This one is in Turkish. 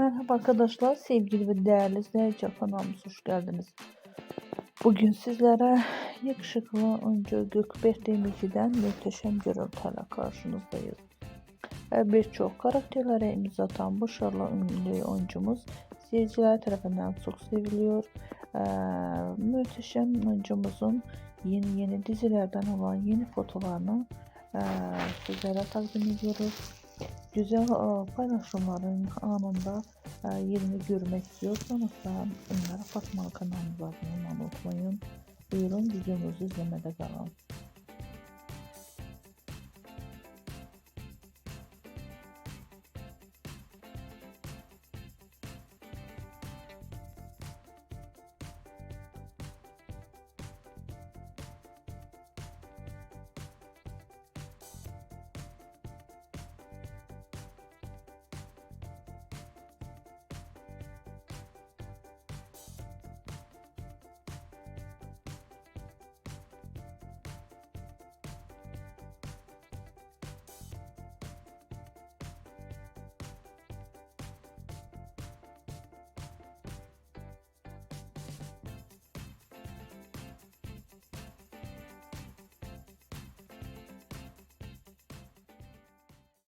Merhaba arkadaşlar, sevgili ve değerli izleyiciler, kanalımıza hoş geldiniz. Bugün sizlere yakışıklı oyuncu Gökberk Demirci'den muhteşem görüntülerle karşınızdayız. Birçok karakterlere imza atan başarılı ünlü oyuncumuz seyirciler tarafından çok seviliyor. Muhteşem oyuncumuzun yeni dizilerden olan yeni fotolarını sizlere takdim ediyoruz. Güzel paylaşımların anında yerini görmek istiyorsanız da onlara Fatma kanalımıza abone olmayı unutmayın. Buyurun videomuzu izlemede kalın.